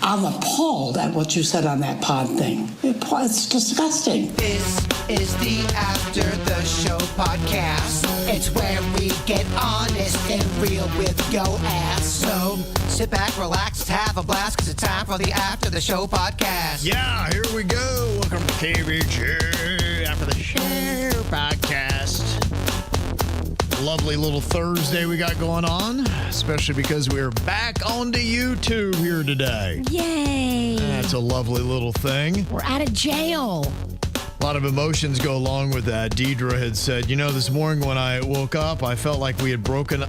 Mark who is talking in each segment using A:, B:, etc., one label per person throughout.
A: I'm appalled at what you said on that pod thing. It's disgusting.
B: This is the After the Show podcast. It's where we get honest and real with your ass. So sit back, relax, have a blast, because it's time for the After the Show podcast.
C: Yeah, here we go. Welcome to KVJ After the Show podcast. Lovely little Thursday we got going on, especially because we're back onto YouTube here today.
D: Yay!
C: That's a lovely little thing.
D: We're out of jail.
C: A lot of emotions go along with that. Deidre had said, you know, this morning when I woke up, I felt like we had broken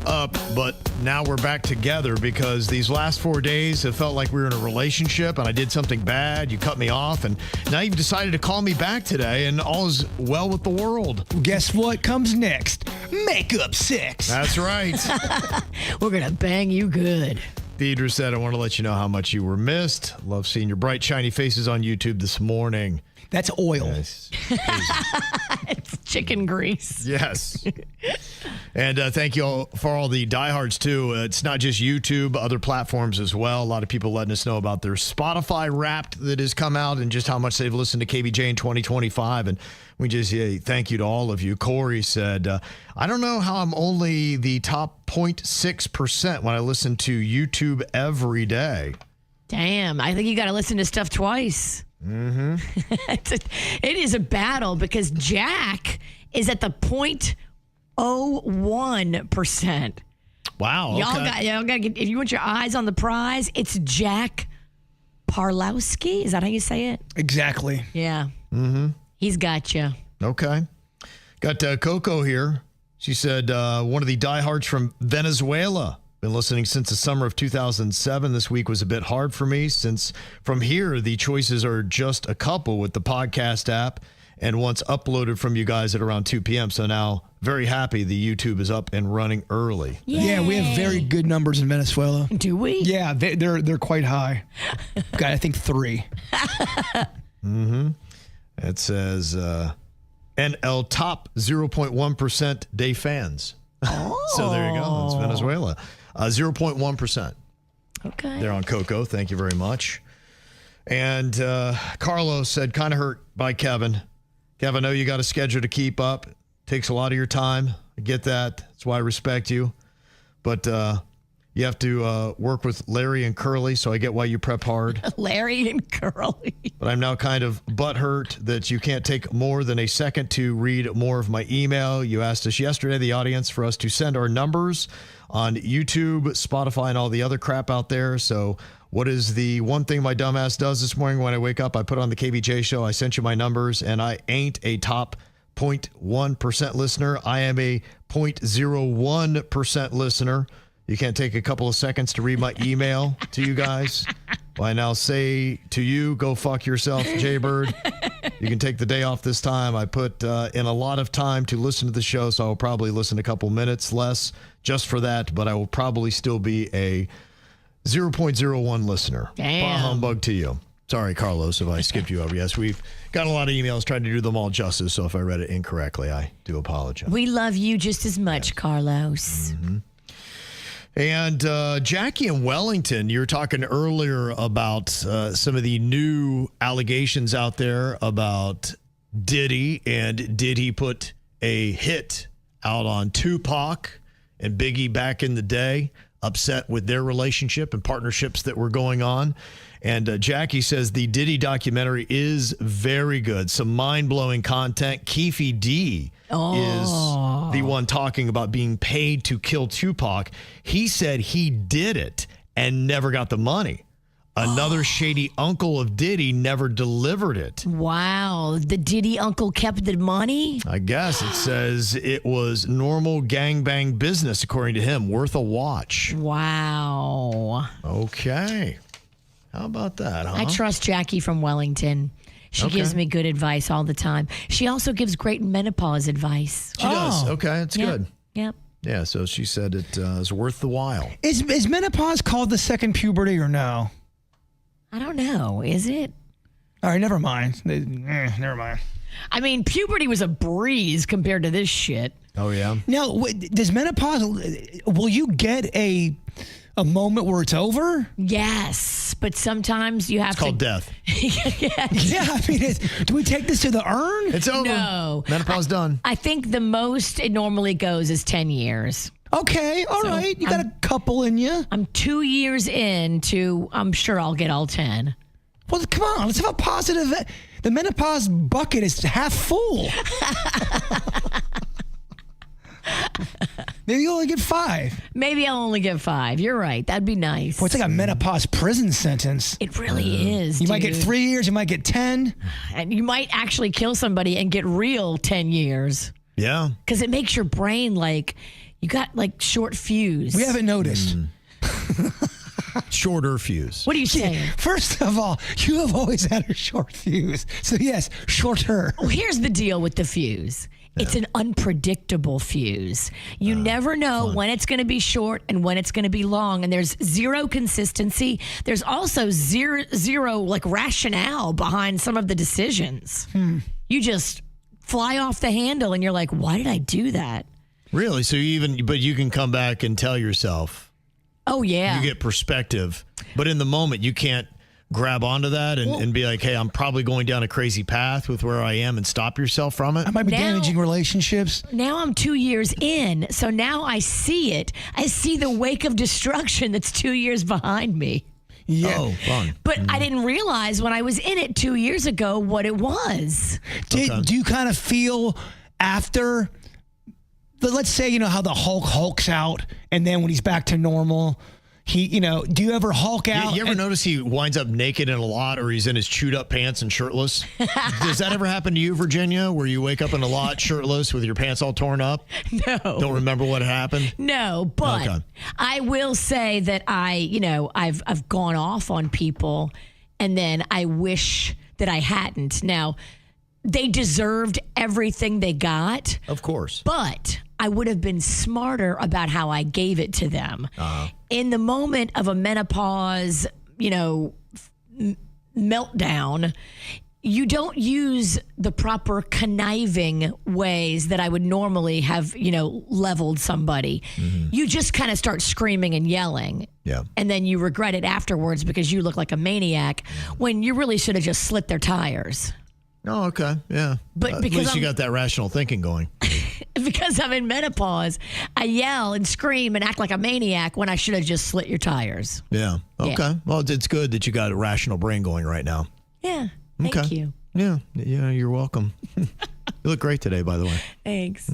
C: up, but now we're back together because these last 4 days have felt like we were in a relationship and I did something bad. You cut me off, and now you've decided to call me back today, and all is well with the world.
E: Guess what comes next? Makeup sex.
C: That's right.
D: We're going to bang you good.
C: Deidre said, I want to let you know how much you were missed. Love seeing your bright, shiny faces on YouTube this morning.
E: That's oil.
C: Yes.
D: It's chicken grease.
C: Yes. And thank you all for all the diehards, too. It's not just YouTube, other platforms as well. A lot of people letting us know about their Spotify Wrapped that has come out and just how much they've listened to KVJ in 2025. And we just thank you to all of you. Corey said, I don't know how I'm only the top 0.6% when I listen to YouTube every day.
D: Damn, I think you got to listen to stuff twice.
C: Mm-hmm.
D: It is a battle because Jack is at the 0.01%.
C: Wow.
D: Y'all
C: Okay.
D: got to get, if you want your eyes on the prize, it's Jack Parlowski. Is that how you say it?
E: Exactly.
D: Yeah.
C: Mm-hmm.
D: He's got you.
C: Okay. Got Coco here. She said, one of the diehards from Venezuela. Been listening since the summer of 2007. This week was a bit hard for me since from here, the choices are just a couple with the podcast app and once uploaded from you guys at around 2 p.m. So now very happy the YouTube is up and running early.
D: Yay.
E: Yeah, we have very good numbers in Venezuela.
D: Do we?
E: Yeah, they're quite high. Got, I think, 3.
C: Mm-hmm. It says NL top 0.1% day fans.
D: Oh.
C: So there you go. It's Venezuela. 0.1%.
D: Okay.
C: They're on Coco. Thank you very much. And Carlos said, kind of hurt by Kevin. Kev, I know you got a schedule to keep up. Takes a lot of your time. I get that. That's why I respect you. But you have to work with Larry and Curly, so I get why you prep hard.
D: Larry and Curly.
C: But I'm now kind of butthurt that you can't take more than a second to read more of my email. You asked us yesterday, the audience, for us to send our numbers on YouTube, Spotify, and all the other crap out there. So what is the one thing my dumbass does this morning when I wake up? I put on the KVJ Show. I sent you my numbers, and I ain't a top 0.1% listener. I am a 0.01% listener. You can't take a couple of seconds to read my email to you guys. Well, I now say to you, go fuck yourself, Jbird. You can take the day off this time. I put in a lot of time to listen to the show, so I'll probably listen a couple minutes less just for that, but I will probably still be a 0.01 listener.
D: Damn.
C: Bah humbug to you. Sorry, Carlos, if I skipped you over. Yes, we've got a lot of emails, tried to do them all justice, so if I read it incorrectly, I do apologize.
D: We love you just as much, Carlos.
C: Mm-hmm. And Jackie in Wellington, you were talking earlier about some of the new allegations out there about Diddy, and did he put a hit out on Tupac and Biggie back in the day, upset with their relationship and partnerships that were going on. And Jackie says the Diddy documentary is very good. Some mind-blowing content. Keefe D is the one talking about being paid to kill Tupac. He said he did it and never got the money. Another shady uncle of Diddy never delivered it.
D: Wow. The Diddy uncle kept the money?
C: I guess it says it was normal gangbang business, according to him, worth a watch.
D: Wow.
C: Okay. How about that, huh?
D: I trust Jackie from Wellington. She gives me good advice all the time. She also gives great menopause advice.
C: She does. Okay, it's good.
D: Yep.
C: Yeah, so she said it is worth the while.
E: Is menopause called the second puberty or no?
D: I don't know. Is it?
E: All right, never mind. Never mind.
D: I mean, puberty was a breeze compared to this shit.
C: Oh, yeah?
E: Now, does menopause, will you get a a moment where it's over?
D: Yes, but sometimes you have
C: It's called death.
E: Yeah, I mean, do we take this to the urn?
C: It's over.
D: No.
C: Menopause done.
D: I think the most it normally goes is 10 years.
E: Okay, all right. You got a couple in you.
D: I'm 2 years into, I'm sure I'll get all 10.
E: Well, come on. Let's have a positive. The menopause bucket is half full. Maybe you only get 5.
D: Maybe I'll only get 5. You're right. That'd be nice.
E: Boy, it's like a menopause prison sentence.
D: It really is.
E: You might get 3 years. You might get 10.
D: And you might actually kill somebody and get real 10 years.
C: Yeah.
D: Because it makes your brain like, you got like short fuse.
E: We haven't noticed.
C: Shorter fuse.
D: What are you saying?
E: First of all, you have always had a short fuse. So, yes, shorter.
D: Well, here's the deal with the fuse. It's an unpredictable fuse. You never know when it's going to be short and when it's going to be long, and there's zero consistency. There's also zero like rationale behind some of the decisions. You just fly off the handle, and you're like, "Why did I do that?"
C: Really? So but you can come back and tell yourself.
D: Oh yeah.
C: You get perspective, but in the moment you can't grab onto that and be like, hey, I'm probably going down a crazy path with where I am and stop yourself from it.
E: I might be
D: Now-
E: damaging relationships.
D: Now I'm 2 years in, so now I see it. I see the wake of destruction that's 2 years behind me.
E: Yeah.
C: Oh, fun.
D: But I didn't realize when I was in it 2 years ago what it was.
E: Do you kind of feel after, let's say, you know, how the Hulk hulks out and then when he's back to normal, do you ever Hulk out?
C: You ever notice he winds up naked in a lot, or he's in his chewed up pants and shirtless? Does that ever happen to you, Virginia, where you wake up in a lot shirtless with your pants all torn up?
D: No.
C: Don't remember what happened?
D: No, but
C: Okay.
D: I will say that I've gone off on people, and then I wish that I hadn't. Now, they deserved everything they got,
C: Of course.
D: but I would have been smarter about how I gave it to them. In the moment of a menopause, meltdown, you don't use the proper conniving ways that I would normally have, leveled somebody. You just kind of start screaming and yelling.
C: Yeah.
D: And then you regret it afterwards because you look like a maniac when you really should have just slit their tires.
C: Oh, okay. Yeah.
D: But
C: at
D: because
C: least you
D: I'm-
C: got that rational thinking going.
D: Because I'm in menopause, I yell and scream and act like a maniac when I should have just slit your tires.
C: Yeah. Okay.
D: Yeah.
C: Well, it's good that you got a rational brain going right now.
D: Yeah. Thank
C: Okay.
D: you.
C: Yeah. Yeah. You're welcome. You look great today, by the way.
D: Thanks.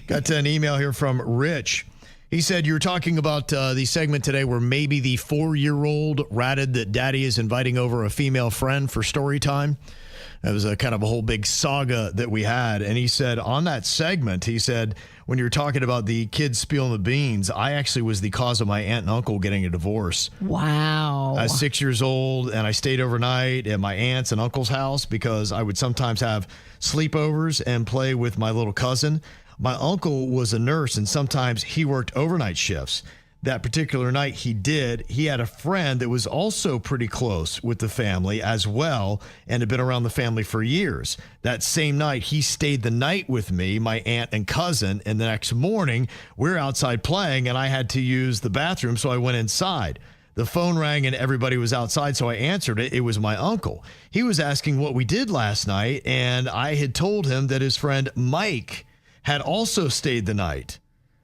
C: Got an email here from Rich. He said, you were talking about the segment today where maybe the 4-year-old ratted that daddy is inviting over a female friend for story time. That was a kind of a whole big saga that we had. And he said on that segment, he said, when you're talking about the kids spilling the beans, I actually was the cause of my aunt and uncle getting a divorce.
D: Wow.
C: I was 6 years old and I stayed overnight at my aunt's and uncle's house because I would sometimes have sleepovers and play with my little cousin. My uncle was a nurse and sometimes he worked overnight shifts. That particular night he had a friend that was also pretty close with the family as well and had been around the family for years. That same night, he stayed the night with me, my aunt and cousin, and the next morning we're outside playing and I had to use the bathroom, so I went inside. The phone rang and everybody was outside, so I answered it. It was my uncle. He was asking what we did last night, and I had told him that his friend Mike had also stayed the night.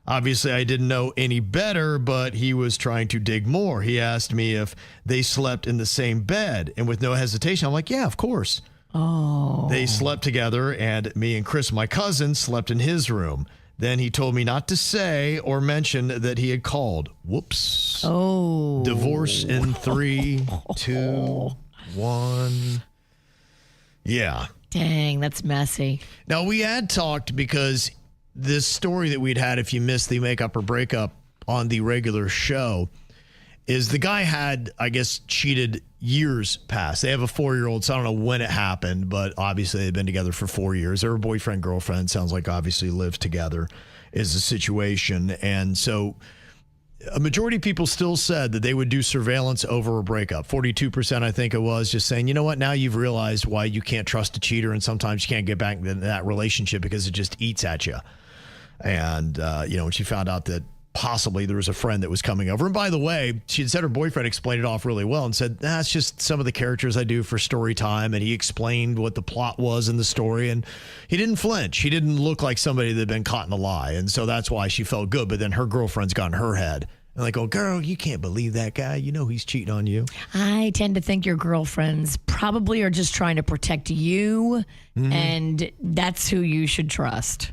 C: Obviously, I didn't know any better, but he was trying to dig more. He asked me if they slept in the same bed, and with no hesitation, I'm like, yeah, of course. Oh. They slept together, and me and Chris, my cousin, slept in his room. Then he told me not to say or mention that he had called. Whoops.
D: Oh.
C: Divorce in 3, 2, 1. Yeah.
D: Dang, that's messy.
C: Now, we had talked because this story that we'd had, if you missed the makeup or breakup on the regular show, is the guy had, I guess, cheated years past. They have a 4-year-old, so I don't know when it happened, but obviously they've been together for 4 years. They were boyfriend, girlfriend, sounds like obviously lived together is the situation. And so a majority of people still said that they would do surveillance over a breakup. 42%, I think it was, just saying, you know what, now you've realized why you can't trust a cheater and sometimes you can't get back into that relationship because it just eats at you. And, when she found out that possibly there was a friend that was coming over. And by the way, she had said her boyfriend explained it off really well and said, it's just some of the characters I do for story time. And he explained what the plot was in the story. And he didn't flinch. He didn't look like somebody that had been caught in a lie. And so that's why she felt good. But then her girlfriend's got in her head. And like, oh, girl, you can't believe that guy. You know he's cheating on you.
D: I tend to think your girlfriends probably are just trying to protect you. And that's who you should trust.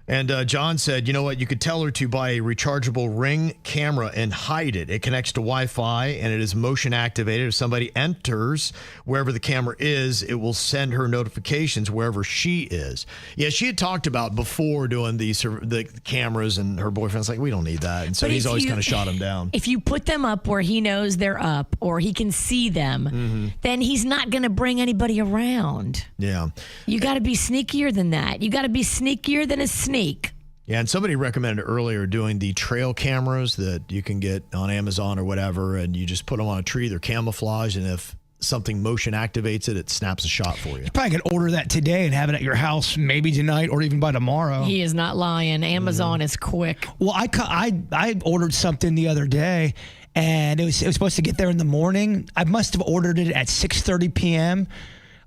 C: And John said, you know what? You could tell her to buy a rechargeable Ring camera and hide it. It connects to Wi-Fi and it is motion activated. If somebody enters wherever the camera is, it will send her notifications wherever she is. Yeah, she had talked about before doing the cameras, and her boyfriend's like, we don't need that. And so he's always kind of shot him down. If
D: you put them up where he knows they're up or he can see them, then he's not going to bring anybody around.
C: Yeah.
D: You got to be sneakier than that. You got to be sneakier than a snake.
C: Yeah, and somebody recommended earlier doing the trail cameras that you can get on Amazon or whatever, and you just put them on a tree. They're camouflage, and if something motion activates it, it snaps a shot for you.
E: You probably could order that today and have it at your house maybe tonight or even by tomorrow.
D: He is not lying. Amazon is quick.
E: Well, I ordered something the other day, and it was supposed to get there in the morning. I must have ordered it at 6:30 p.m.,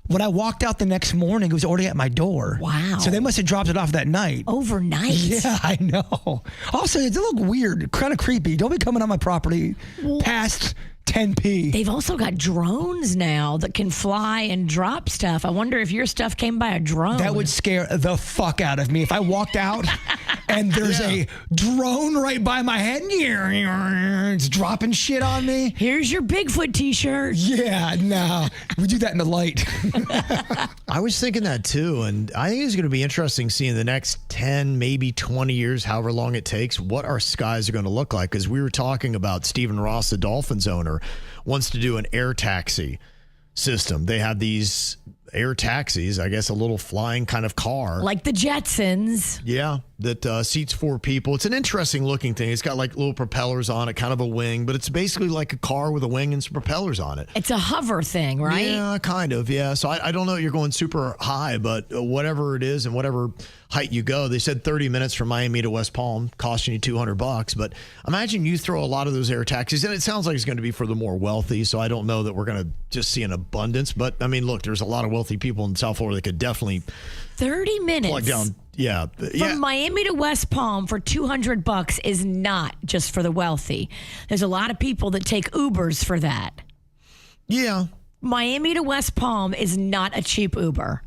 E: when I walked out the next morning, it was already at my door.
D: Wow.
E: So they must have dropped it off that night.
D: Overnight?
E: Yeah, I know. Also, it's a little weird, kind of creepy. Don't be coming on my property past 10p.
D: They've also got drones now that can fly and drop stuff. I wonder if your stuff came by a drone.
E: That would scare the fuck out of me. If I walked out and there's a drone right by my head, it's dropping shit on me.
D: Here's your Bigfoot t-shirt.
E: Yeah, no. We do that in the light.
C: I was thinking that too, and I think it's going to be interesting seeing the next 10, maybe 20 years, however long it takes, what our skies are going to look like. Because we were talking about Stephen Ross, the Dolphins owner, wants to do an air taxi system. They have these air taxis, I guess a little flying kind of car.
D: Like the Jetsons.
C: Yeah, that seats 4 people. It's an interesting looking thing. It's got like little propellers on it, kind of a wing, but it's basically like a car with a wing and some propellers on it.
D: It's a hover thing, right?
C: Yeah, kind of, yeah. So I don't know you're going super high, but whatever it is and whatever height you go, they said 30 minutes from Miami to West Palm, costing you $200. But imagine you throw a lot of those air taxis, and it sounds like it's going to be for the more wealthy, so I don't know that we're going to just see an abundance. But, I mean, look, there's a lot of wealthy people in South Florida that could definitely
D: 30 minutes
C: plug down. Yeah.
D: From Miami to West Palm for $200 is not just for the wealthy. There's a lot of people that take Ubers for that.
C: Yeah.
D: Miami to West Palm is not a cheap Uber.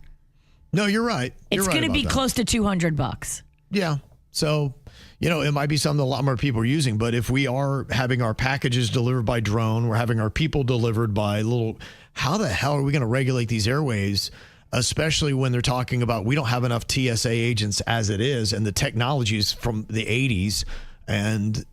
C: No, you're right.
D: It's going to be close to $200.
C: Yeah. So, you know, it might be something a lot more people are using, but if we are having our packages delivered by drone, we're having our people delivered by how the hell are we going to regulate these airways? Especially when they're talking about we don't have enough TSA agents as it is, and the technology is from the 80s. And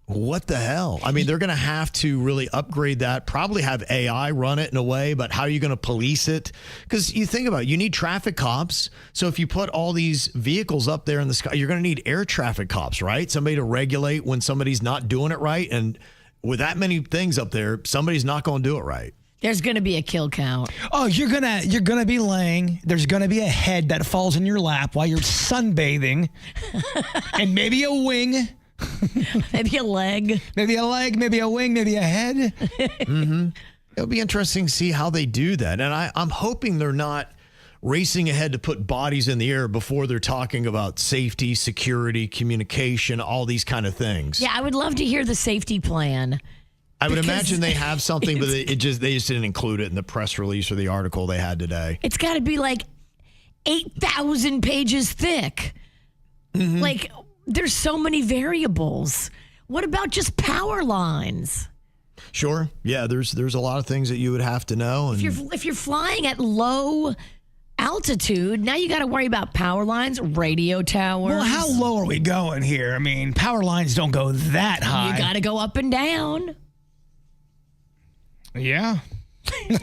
C: what the hell? I mean, they're going to have to really upgrade that, probably have AI run it in a way, but how are you going to police it? Because you think about it, you need traffic cops. So if you put all these vehicles up there in the sky, you're going to need air traffic cops, right? Somebody to regulate when somebody's not doing it right. And with that many things up there, somebody's not going to do it right.
D: There's going to be a kill count.
E: Oh, you're gonna be laying. There's gonna be a head that falls in your lap while you're sunbathing, and maybe a wing,
D: maybe a leg,
E: maybe a wing, maybe a head.
C: It'll be interesting to see how they do that, and I'm hoping they're not racing ahead to put bodies in the air before they're talking about safety, security, communication, all these kind of things.
D: Yeah, I would love to hear the safety plan.
C: I would imagine they have something, but they just didn't include it in the press release or the article they had today.
D: It's got to be like 8,000 pages thick. Like, there's so many variables. What about just power lines?
C: Sure. Yeah, there's a lot of things that you would have to know. And
D: if you're flying at low altitude, now you got to worry about power lines, radio towers.
E: Well, how low are we going here? I mean, power lines don't go that high.
D: You got to go up and down.
E: Yeah.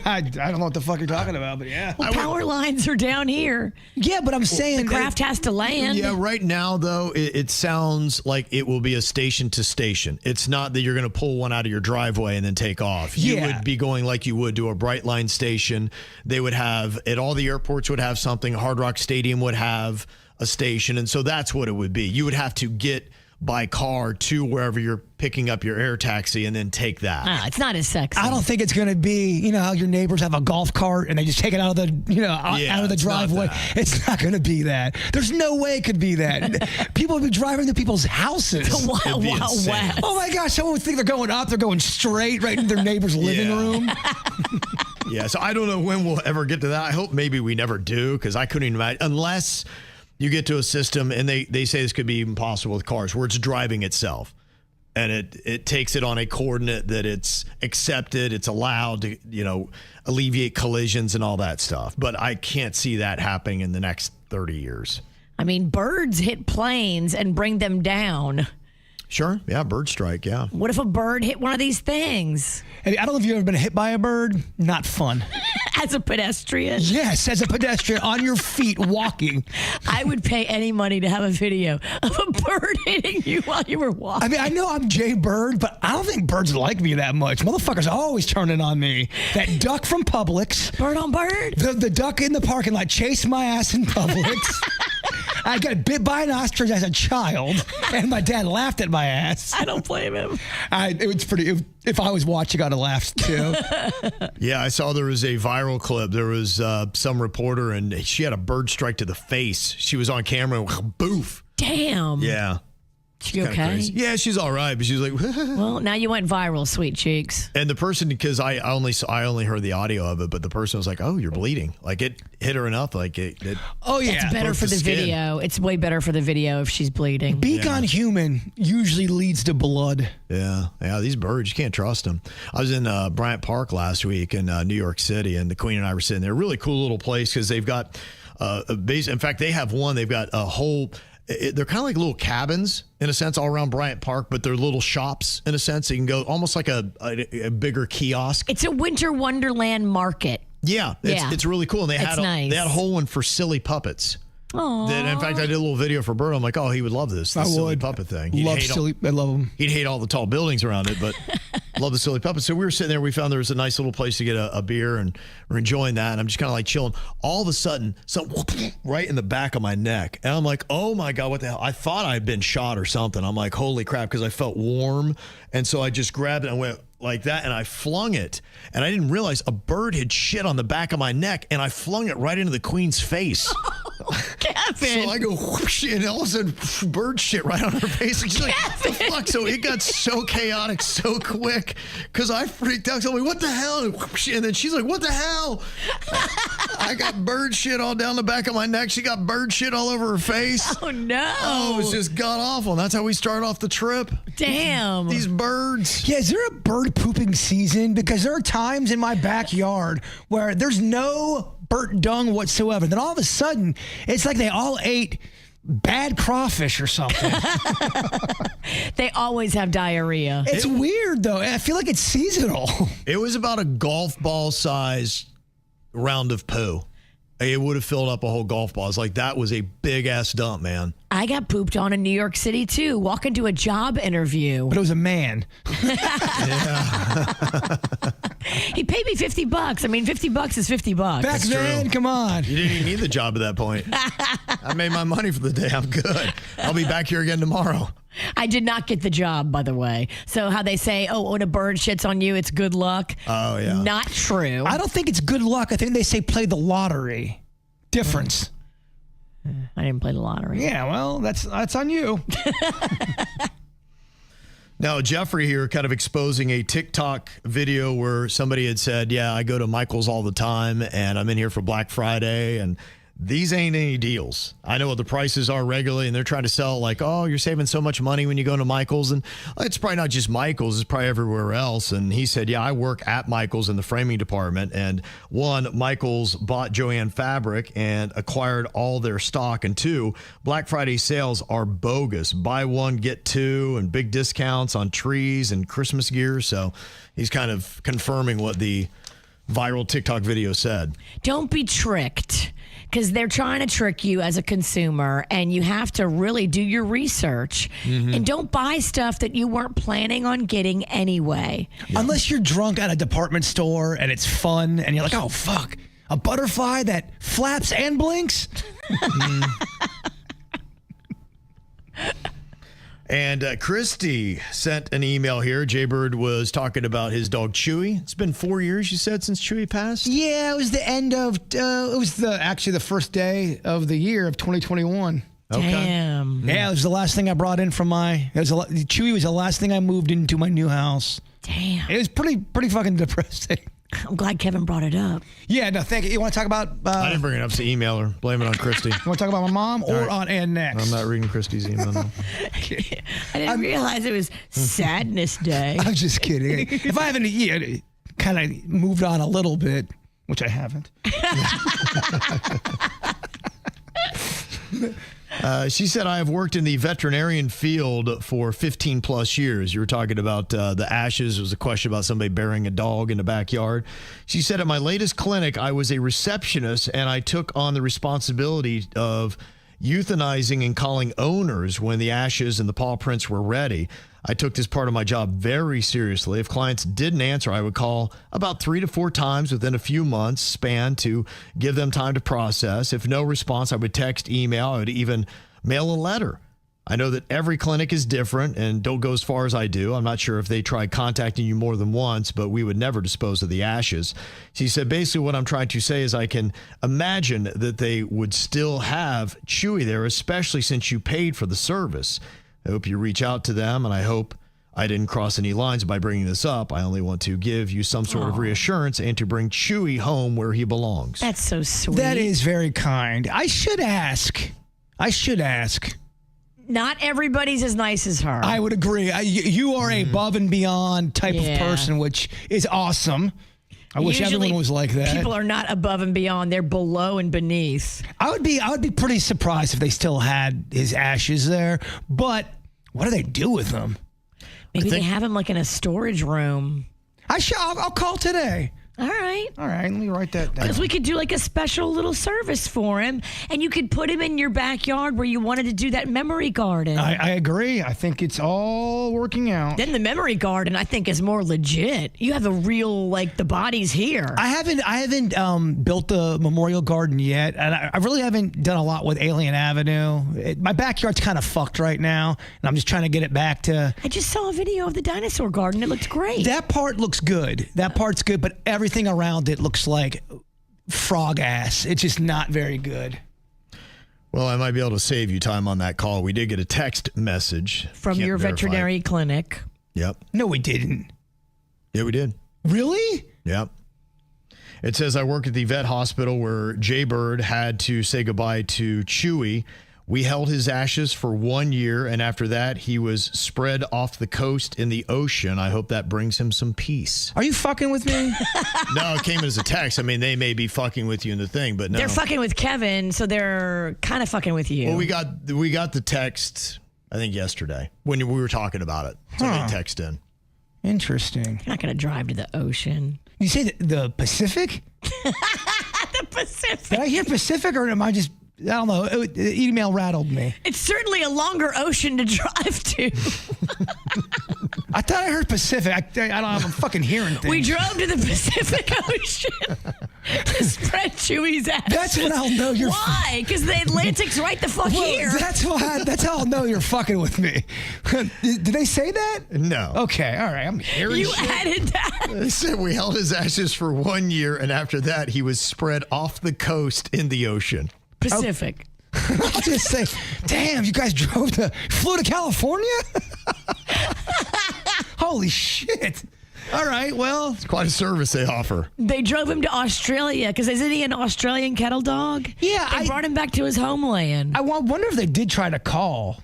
E: I don't know what the fuck you're talking about, but yeah.
D: Well, power lines are down here.
E: Yeah, but I'm saying
D: the craft has to land.
C: Yeah, right now, though, it sounds like it will be a station to station. It's not that you're going to pull one out of your driveway and then take off. You would be going like you would to a Brightline station. They would have, at all the airports would have something. Hard Rock Stadium would have a station. And so that's what it would be. You would have to get by car to wherever you're picking up your air taxi and then take that.
D: It's not as sexy.
E: I don't think it's going to be, you know, how your neighbors have a golf cart and they just take it out of the, you know, out of the
C: it's not
E: driveway.
C: that.
E: It's not going to be that. There's no way it could be that. People would be driving to people's houses.
D: Wild,
C: be
D: wild
C: insane.
D: west.
E: Oh my gosh, someone would think they're going up. They're going straight right into their neighbor's living
C: Yeah.
E: room.
C: Yeah, so I don't know when we'll ever get to that. I hope maybe we never do, because I couldn't even imagine, unless you get to a system, and they say this could be even possible with cars, where it's driving itself. And it takes it on a coordinate that it's accepted, it's allowed to, you know, alleviate collisions and all that stuff. But I can't see that happening in the next 30 years.
D: I mean, birds hit planes and bring them down.
C: Sure. Yeah, bird strike. Yeah.
D: What if a bird hit one of these things?
E: Hey, I don't know if you've ever been hit by a bird. Not fun.
D: As a pedestrian,
E: Yes, as a pedestrian on your feet walking.
D: I would pay any money to have a video of a bird hitting you while you were walking.
E: I mean, I know I'm Jbird, but I don't think birds like me that much. Motherfuckers are always turning on me. That duck from Publix.
D: Bird on bird.
E: The duck in the parking lot chased my ass in Publix. I got bit by an ostrich as a child, and my dad laughed at my ass.
D: I don't blame him.
E: It was pretty. If I was watching, I'd have laughed too.
C: Yeah, I saw there was a viral clip. There was some reporter, and she had a bird strike to the face. She was on camera, and boof.
D: Damn.
C: Yeah.
D: You
C: Kinda
D: okay?
C: crazy. Yeah, she's all right, but she's like,
D: Well, now you went viral, sweet cheeks.
C: and the person, because I only heard the audio of it, but the person was like, "Oh, you're bleeding." Like it hit her enough, like it
E: Oh yeah,
D: It's better
C: broke
D: for
C: the
D: the
C: skin.
D: video. It's way better for the video if she's bleeding.
E: beak on human usually leads to blood.
C: Yeah, these birds, you can't trust them. I was in Bryant Park last week in New York City, and the Queen and I were sitting there. Really cool little place, because they've got a base. In fact, they have one. They've got a whole. They're kind of like little cabins in a sense all around Bryant Park, but they're little shops in a sense. So you can go almost like a bigger kiosk.
D: It's a winter wonderland market.
C: Yeah, it's really cool. And they had
D: nice.
C: they had a whole one for silly puppets.
D: Oh,
C: That, in fact, I did a little video for Bert. I'm like, oh, he would love this. The silly
E: would.
C: puppet thing.
E: I love them.
C: He'd hate all the tall buildings around it, but love the silly puppets. So we were sitting there. We found there was a nice little place to get a beer, and we're enjoying that. And I'm just kind of like chilling. All of a sudden, something right in the back of my neck. And I'm like, oh my God, what the hell? I thought I'd been shot or something. I'm like, holy crap, because I felt warm. And so I just grabbed it and went like that, and I flung it. And I didn't realize a bird had shit on the back of my neck, and I flung it right into the Queen's face.
D: Kevin.
C: So I go whoosh, and all of a sudden, bird shit right on her face. And she's like, what the fuck? So it got so chaotic so quick, because I freaked out. So I'm like, what the hell? And whoosh, and then she's like, what the hell? I got bird shit all down the back of my neck. She got bird shit all over her face.
D: Oh, no.
C: Oh, it was just god awful. And that's how we started off the trip.
D: Damn.
C: These birds.
E: Yeah, is there a bird pooping season? Because there are times in my backyard where there's no burnt dung whatsoever. Then all of a sudden, it's like they all ate bad crawfish or something.
D: They always have diarrhea.
E: It's weird, though. I feel like it's seasonal.
C: It was about a golf ball size round of poo. It would have filled up a whole golf ball. It's like, that was a big ass dump, man.
D: I got pooped on in New York City, too. Walking to a job interview.
E: But it was a man.
D: He paid me $50. I mean, $50 is $50.
E: Back then,
C: true.
E: come on.
C: You didn't even need the job at that point. I made my money for the day. I'm good. I'll be back here again tomorrow.
D: I did not get the job, by the way. So how they say, oh, when a bird shits on you, it's good luck.
C: Oh, yeah.
D: Not true.
E: I don't think it's good luck. I think they say play the lottery. Difference.
D: I didn't play the lottery.
E: Yeah, well, that's on you.
C: Now, Jeffrey here kind of exposing a TikTok video where somebody had said, yeah, I go to Michael's all the time, and I'm in here for Black Friday, and these ain't any deals. I know what the prices are regularly, and they're trying to sell like, oh, you're saving so much money when you go to Michael's. And it's probably not just Michael's, it's probably everywhere else. And he said, yeah, I work at Michael's in the framing department. And one, Michael's bought Joanne Fabric and acquired all their stock. And two, Black Friday sales are bogus. Buy one, get two, and big discounts on trees and Christmas gear. So he's kind of confirming what the viral TikTok video said.
D: Don't be tricked, because they're trying to trick you as a consumer, and you have to really do your research. And don't buy stuff that you weren't planning on getting anyway.
E: Unless you're drunk at a department store and it's fun and you're like, oh, fuck, a butterfly that flaps and blinks?
C: And Christy sent an email here. Jbird was talking about his dog Chewy. It's been 4 years, you said, since Chewy passed?
E: Yeah, it was the end of, actually the first day of the year of 2021.
C: Okay.
D: Damn.
E: Yeah, it was the last thing I brought in from Chewy was the last thing I moved into my new house.
D: Damn.
E: It was pretty fucking depressing.
D: I'm glad Kevin brought it up.
E: Yeah, no, thank you. You want to talk about...
C: I didn't bring it up to email her. Blame it on Christy.
E: You want to talk about my mom or on Ann next?
C: I'm not reading Christy's email. No.
D: I didn't realize it was Sadness Day.
E: I'm just kidding. If I haven't kind of moved on a little bit, which I haven't.
C: She said, I have worked in the veterinarian field for 15 plus years. You were talking about the ashes. There was a question about somebody burying a dog in the backyard. She said, at my latest clinic, I was a receptionist and I took on the responsibility of euthanizing and calling owners when the ashes and the paw prints were ready. I took this part of my job very seriously. If clients didn't answer, I would call about 3 to 4 times within a few months span to give them time to process. If no response, I would text, email, I would even mail a letter. I know that every clinic is different and don't go as far as I do. I'm not sure if they tried contacting you more than once, but we would never dispose of the ashes. She said, basically what I'm trying to say is I can imagine that they would still have Chewy there, especially since you paid for the service. I hope you reach out to them, and I hope I didn't cross any lines by bringing this up. I only want to give you some sort of reassurance and to bring Chewy home where he belongs.
D: That's so sweet.
E: That is very kind. I should ask.
D: Not everybody's as nice as her.
E: I would agree. You are a above and beyond type of person, which is awesome. I wish everyone was like that.
D: People are not above and beyond. They're below and beneath.
E: I would be pretty surprised if they still had his ashes there. But what do they do with them?
D: Maybe they have him like in a storage room.
E: I'll call today.
D: All right.
E: Let me write that down.
D: Because we could do like a special little service for him, and you could put him in your backyard where you wanted to do that memory garden.
E: I agree. I think it's all working out.
D: Then the memory garden, I think, is more legit. You have a real, like, the body's here.
E: I haven't built the memorial garden yet, and I really haven't done a lot with Alien Avenue. My backyard's kind of fucked right now, and I'm just trying to get it back to...
D: I just saw a video of the dinosaur garden. It looked great.
E: That part looks good. That part's good, but everything around it looks like frog ass. It's just not very good.
C: Well, I might be able to save you time on that call. We did get a text message.
D: From your veterinary clinic.
C: Yep.
E: No, we didn't.
C: Yeah, we did.
E: Really?
C: Yep. It says, I work at the vet hospital where Jbird had to say goodbye to Chewy. We held his ashes for 1 year, and after that, he was spread off the coast in the ocean. I hope that brings him some peace.
E: Are you fucking with me?
C: No, it came as a text. I mean, they may be fucking with you in the thing, but no.
D: They're fucking with Kevin, so they're kind of fucking with you.
C: Well, we got the text, I think, yesterday when we were talking about it. Somebody text in.
E: Interesting.
D: You're not going to drive to the ocean.
E: You say the Pacific?
D: The Pacific.
E: Did I hear Pacific, or am I just... I don't know. The email rattled me.
D: It's certainly a longer ocean to drive to.
E: I thought I heard Pacific. I don't know. I'm fucking hearing things.
D: We drove to the Pacific Ocean to spread Chewy's ass.
E: That's when I'll know you're...
D: Why? Because the Atlantic's right the fuck here.
E: That's how I'll know you're fucking with me. Did they say that?
C: No.
E: Okay. All right. I'm hearing
D: You
E: shit.
D: added that.
C: They said we held his ashes for 1 year, and after that, he was spread off the coast in the ocean.
D: Pacific.
E: I'll just say, damn, you guys flew to California? Holy shit. All right, well.
C: It's quite a service they offer.
D: They drove him to Australia because isn't he an Australian kettle dog?
E: Yeah.
D: They brought him back to his homeland.
E: I wonder if they did try to call.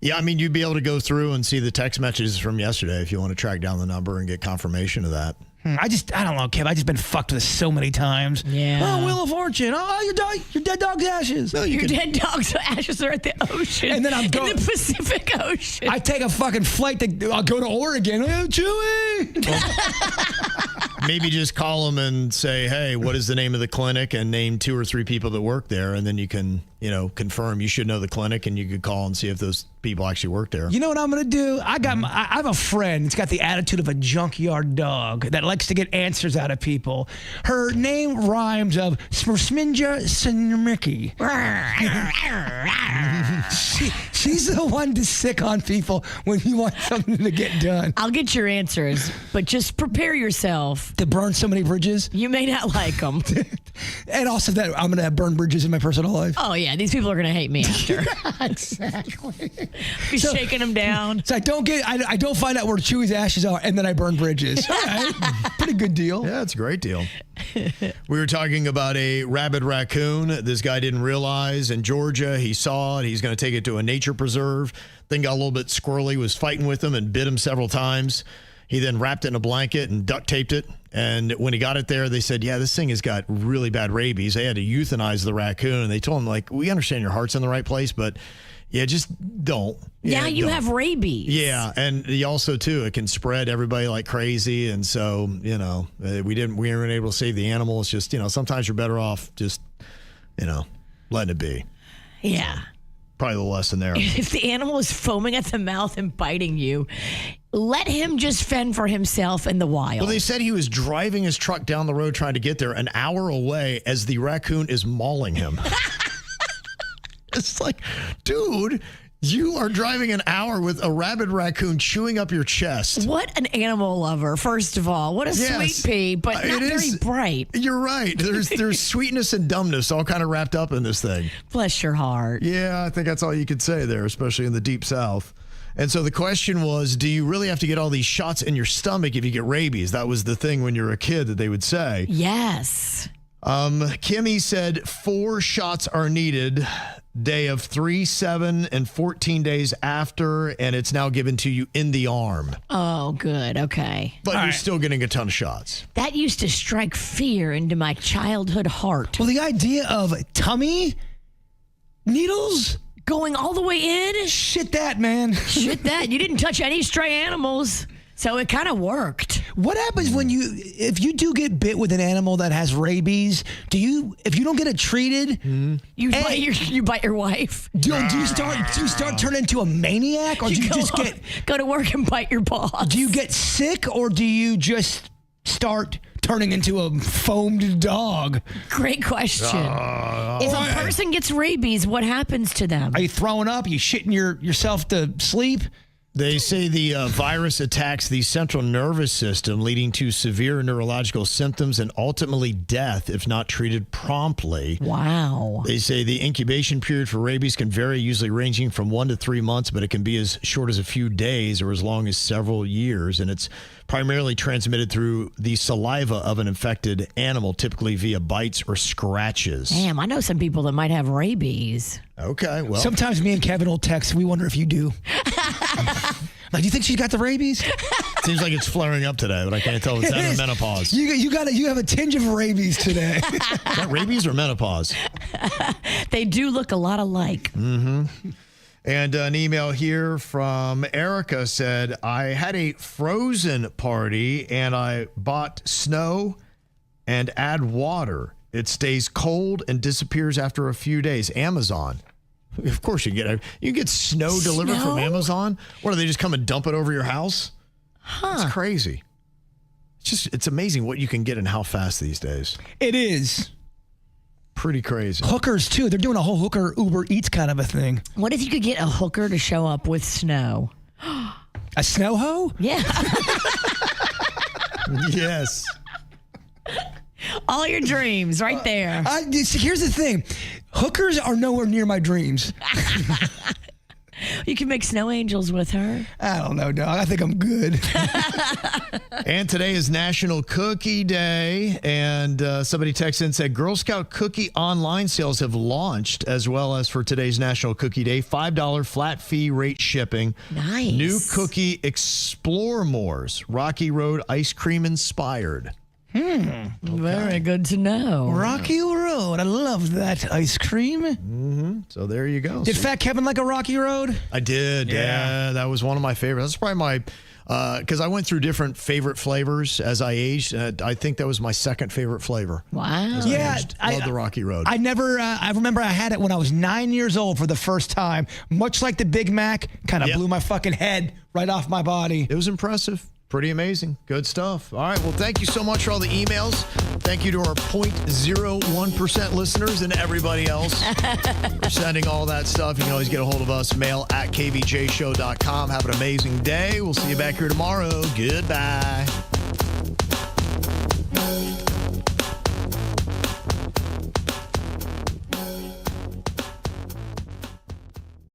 C: Yeah, I mean, you'd be able to go through and see the text messages from yesterday if you want to track down the number and get confirmation of that.
E: I don't know, Kev. I just been fucked with so many times.
D: Yeah.
E: Oh, Wheel of Fortune. Oh, your dead dog's ashes. No,
D: Your dead dog's ashes are at the ocean.
E: And then I'm
D: in
E: going
D: the Pacific Ocean.
E: I take a fucking flight I'll go to Oregon. Oh, Chewy.
C: Maybe just call them and say, hey, what is the name of the clinic, and name 2 or 3 people that work there, and then you can, confirm, you should know the clinic, and you could call and see if those people actually work there.
E: You know what I'm going to do? I have a friend that's got the attitude of a junkyard dog that likes to get answers out of people. Her name rhymes of Smersminja Sinmiki. She's the one to sick on people when you want something to get done.
D: I'll get your answers, but just prepare yourself.
E: To burn so many bridges?
D: You may not like them.
E: And also that I'm going to have burned bridges in my personal life.
D: Oh, yeah. These people are going to hate me after.
E: Exactly.
D: Be shaking them down.
E: So I don't find out where Chewy's ashes are, and then I burn bridges. All right. Pretty good deal.
C: Yeah, it's a great deal. We were talking about a rabid raccoon. This guy didn't realize in Georgia. He saw it. He's going to take it to a nature preserve. Then got a little bit squirrely, was fighting with him and bit him several times. He then wrapped it in a blanket and duct taped it. And when he got it there, they said, yeah, this thing has got really bad rabies. They had to euthanize the raccoon. And they told him, like, we understand your heart's in the right place, but yeah, just don't.
D: Yeah, you have rabies.
C: Yeah, and also, too, it can spread everybody like crazy. And so, we weren't able to save the animal. It's just, sometimes you're better off just, letting it be.
D: Yeah.
C: Probably the lesson there.
D: If the animal is foaming at the mouth and biting you, let him just fend for himself in the wild.
C: Well, they said he was driving his truck down the road trying to get there an hour away as the raccoon is mauling him. It's like, dude, you are driving an hour with a rabid raccoon chewing up your chest.
D: What an animal lover, first of all. What a sweet pea, but not very bright.
C: You're right. There's sweetness and dumbness all kind of wrapped up in this thing.
D: Bless your heart.
C: Yeah, I think that's all you could say there, especially in the deep south. And so the question was, do you really have to get all these shots in your stomach if you get rabies? That was the thing when you were a kid that they would say.
D: Yes.
C: Kimmy said 4 shots are needed, day of 3, 7, and 14 days after, and it's now given to you in the arm.
D: Oh, good. Okay.
C: But you're still getting a ton of shots.
D: That used to strike fear into my childhood heart.
E: Well, the idea of tummy needles
D: going all the way in?
E: Shit that, man.
D: Shit that. You didn't touch any stray animals. So it kind of worked.
E: What happens if you do get bit with an animal that has rabies? If you don't get it treated,
D: you bite your wife?
E: Do you start turning into a maniac, or do you just
D: go to work and bite your boss?
E: Do you get sick, or do you just start turning into a foamed dog?
D: Great question. If a person gets rabies, what happens to them?
E: Are you throwing up? Are you shitting yourself to sleep?
C: They say the virus attacks the central nervous system, leading to severe neurological symptoms and ultimately death if not treated promptly.
D: Wow.
C: They say the incubation period for rabies can vary, usually ranging from 1 to 3 months, but it can be as short as a few days or as long as several years. And it's primarily transmitted through the saliva of an infected animal, typically via bites or scratches.
D: Damn, I know some people that might have rabies.
C: Okay, well.
E: Sometimes me and Kevin will text. We wonder if you do. Like, do you think she's got the rabies?
C: Seems like it's flaring up today, but I can't tell if it's that or menopause.
E: You have a tinge of rabies today.
C: Is that rabies or menopause?
D: They do look a lot alike.
C: Mm-hmm. And an email here from Erica said, I had a frozen party and I bought snow and add water. It stays cold and disappears after a few days. Amazon. Of course you get snow delivered from Amazon. What, do they just come and dump it over your house? Huh. It's crazy. It's amazing what you can get and how fast these days.
E: It is.
C: Pretty crazy.
E: Hookers, too. They're doing a whole hooker Uber Eats kind of a thing.
D: What if you could get a hooker to show up with snow?
E: A snow hoe?
D: Yeah.
C: Yes.
D: All your dreams right there.
E: Here's the thing. Hookers are nowhere near my dreams.
D: You can make snow angels with her.
E: I don't know, dog. I think I'm good.
C: And today is National Cookie Day. And somebody texted and said, Girl Scout cookie online sales have launched, as well as for today's National Cookie Day, $5 flat fee rate shipping.
D: Nice.
C: New cookie Explore More's Rocky Road ice cream inspired.
D: Okay. Very good to know.
E: Rocky Road. I love that ice cream.
C: Mm-hmm. So there you go.
E: Did Fat Kevin like a Rocky Road?
C: I did. Yeah. That was one of my favorites. That's probably because I went through different favorite flavors as I aged. I think that was my second favorite flavor.
D: Wow.
E: Yeah,
C: Love the Rocky Road.
E: I never. I remember I had it when I was 9 years old for the first time. Much like the Big Mac, kind of blew my fucking head right off my body.
C: It was impressive. Pretty amazing. Good stuff. All right. Well, thank you so much for all the emails. Thank you to our 0.01% listeners and everybody else for sending all that stuff. You can always get a hold of us, mail@kvjshow.com. Have an amazing day. We'll see you back here tomorrow. Goodbye.